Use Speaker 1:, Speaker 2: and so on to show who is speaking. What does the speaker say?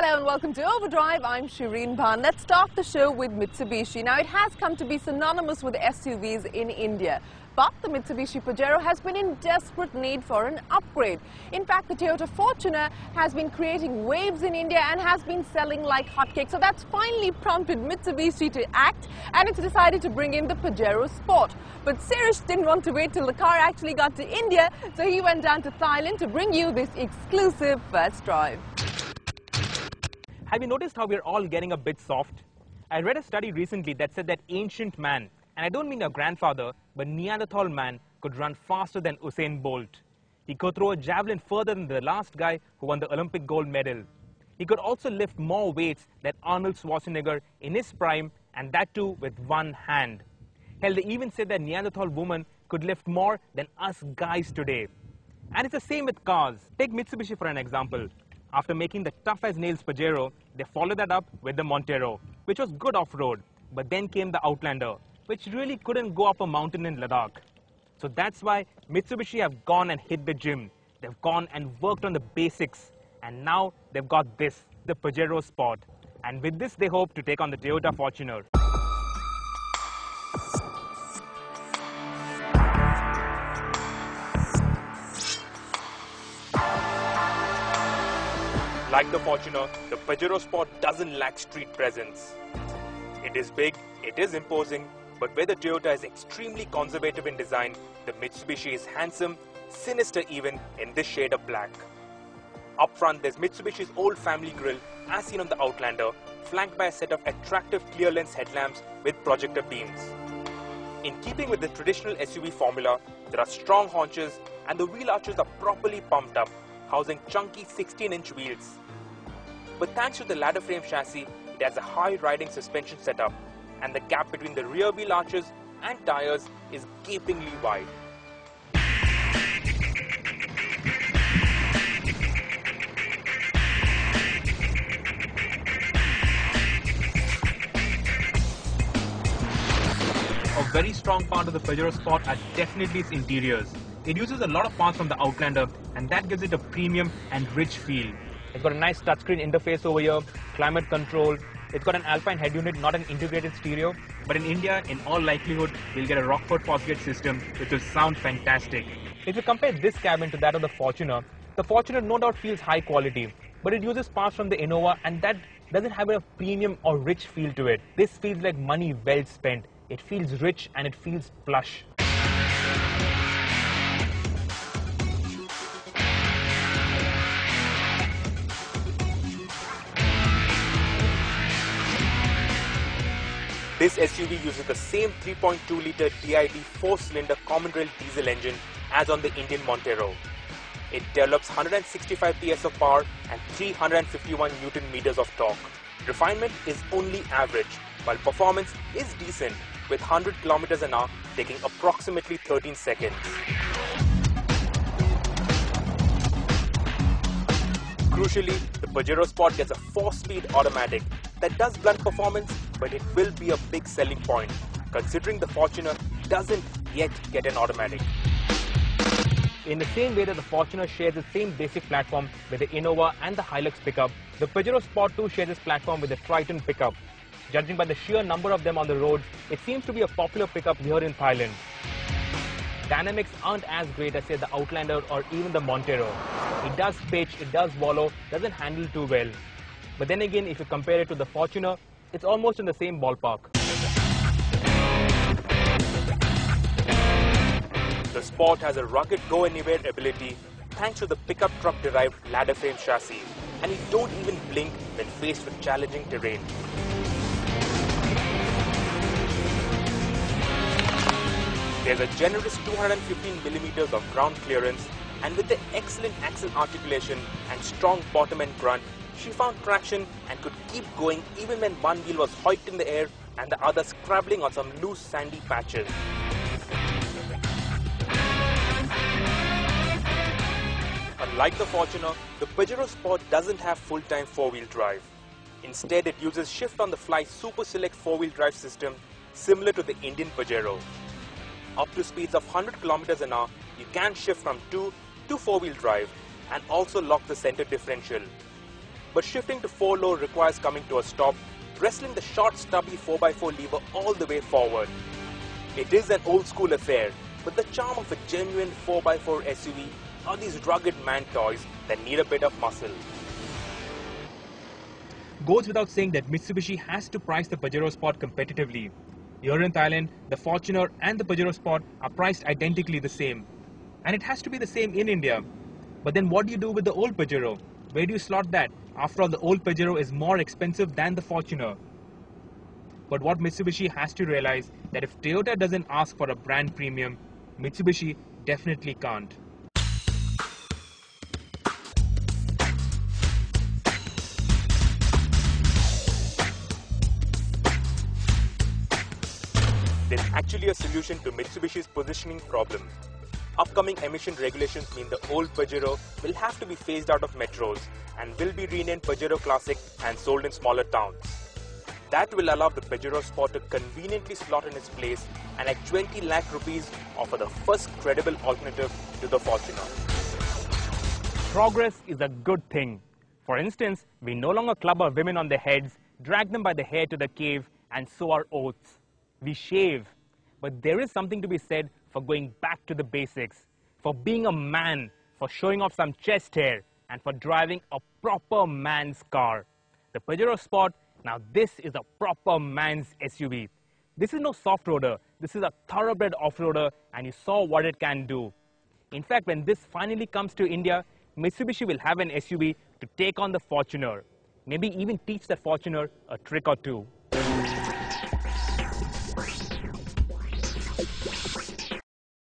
Speaker 1: Hello and welcome to Overdrive. I'm Shireen Bhan. Let's start the show with Mitsubishi. Now, it has come to be synonymous with SUVs in India. But the Mitsubishi Pajero has been in desperate need for an upgrade. In fact, the Toyota Fortuner has been creating waves in India and has been selling like hotcakes. So that's finally prompted Mitsubishi to act, and it's decided to bring in the Pajero Sport. But Sirish didn't want to wait till the car actually got to India, so he went down to Thailand to bring you this exclusive first drive.
Speaker 2: Have you noticed how we're all getting a bit soft? I read a study recently that said that ancient man, and I don't mean your grandfather, but Neanderthal man, could run faster than Usain Bolt. He could throw a javelin further than the last guy who won the Olympic gold medal. He could also lift more weights than Arnold Schwarzenegger in his prime, and that too with one hand. Hell, they even said that Neanderthal woman could lift more than us guys today. And it's the same with cars. Take Mitsubishi for an example. After making the tough-as-nails Pajero, they followed that up with the Montero, which was good off-road. But then came the Outlander, which really couldn't go up a mountain in Ladakh. So that's why Mitsubishi have gone and hit the gym. They've gone and worked on the basics. And now they've got this, the Pajero Sport. And with this, they hope to take on the Toyota Fortuner. Like the Fortuner, the Pajero Sport doesn't lack street presence. It is big, it is imposing, but where the Toyota is extremely conservative in design, the Mitsubishi is handsome, sinister even, in this shade of black. Up front, there's Mitsubishi's old family grille, as seen on the Outlander, flanked by a set of attractive clear lens headlamps with projector beams. In keeping with the traditional SUV formula, there are strong haunches and the wheel arches are properly pumped up, housing chunky 16-inch wheels. But thanks to the ladder frame chassis, it has a high riding suspension setup, and the gap between the rear wheel arches and tires is gapingly wide. A very strong part of the Pajero Sport are definitely its interiors. It uses a lot of parts from the Outlander, and that gives it a premium and rich feel. It's got a nice touchscreen interface over here, climate control. It's got an Alpine head unit, not an integrated stereo. But in India, in all likelihood, we'll get a Rockford Fosgate system, which will sound fantastic. If you compare this cabin to that of the Fortuner no doubt feels high quality, but it uses parts from the Innova, and that doesn't have a premium or rich feel to it. This feels like money well spent. It feels rich and it feels plush. This SUV uses the same 3.2-litre DID 4-cylinder common rail diesel engine as on the Indian Montero. It develops 165 PS of power and 351 Nm of torque. Refinement is only average, while performance is decent, with 100 km an hour taking approximately 13 seconds. Crucially, the Pajero Sport gets a 4-speed automatic that does blunt performance, but it will be a big selling point, considering the Fortuner doesn't yet get an automatic. In the same way that the Fortuner shares the same basic platform with the Innova and the Hilux pickup, the Pajero Sport too shares its platform with the Triton pickup. Judging by the sheer number of them on the roads, it seems to be a popular pickup here in Thailand. Dynamics aren't as great as say the Outlander or even the Montero. It does pitch, it does wallow, doesn't handle too well. But then again, if you compare it to the Fortuner, it's almost in the same ballpark. The Sport has a rugged go-anywhere ability thanks to the pickup truck-derived ladder frame chassis, and it don't even blink when faced with challenging terrain. There's a generous 215mm of ground clearance, and with the excellent axle articulation and strong bottom end grunt, she found traction and could keep going even when one wheel was hoiked in the air and the other scrabbling on some loose sandy patches. Unlike the Fortuner, the Pajero Sport doesn't have full-time four-wheel drive. Instead, it uses shift-on-the-fly Super Select four-wheel drive system similar to the Indian Pajero. Up to speeds of 100 km an hour, you can shift from 2 to 4-wheel drive and also lock the center differential. but shifting to 4-low requires coming to a stop, wrestling the short stubby 4x4 lever all the way forward. It is an old school affair, but the charm of a genuine 4x4 SUV are these rugged man toys that need a bit of muscle. Goes without saying that Mitsubishi has to price the Pajero Sport competitively. Here in Thailand, the Fortuner and the Pajero Sport are priced identically the same. And it has to be the same in India. But then what do you do with the old Pajero? Where do you slot that? After all, the old Pajero is more expensive than the Fortuner. But what Mitsubishi has to realize that if Toyota doesn't ask for a brand premium, Mitsubishi definitely can't. There's actually a solution to Mitsubishi's positioning problem. Upcoming emission regulations mean the old Pajero will have to be phased out of metros and will be renamed Pajero Classic and sold in smaller towns. That will allow the Pajero Sport to conveniently slot in its place and at 20 lakh rupees offer the first credible alternative to the Fortuner. Progress is a good thing. For instance, we no longer club our women on their heads, drag them by the hair to the cave and sow our oats. We shave. But there is something to be said for going back to the basics, for being a man, for showing off some chest hair, and for driving a proper man's car. The Pajero Sport, now this is a proper man's SUV. This is no soft-roader, this is a thoroughbred off-roader, and you saw what it can do. In fact, when this finally comes to India, Mitsubishi will have an SUV to take on the Fortuner. Maybe even teach the Fortuner a trick or two.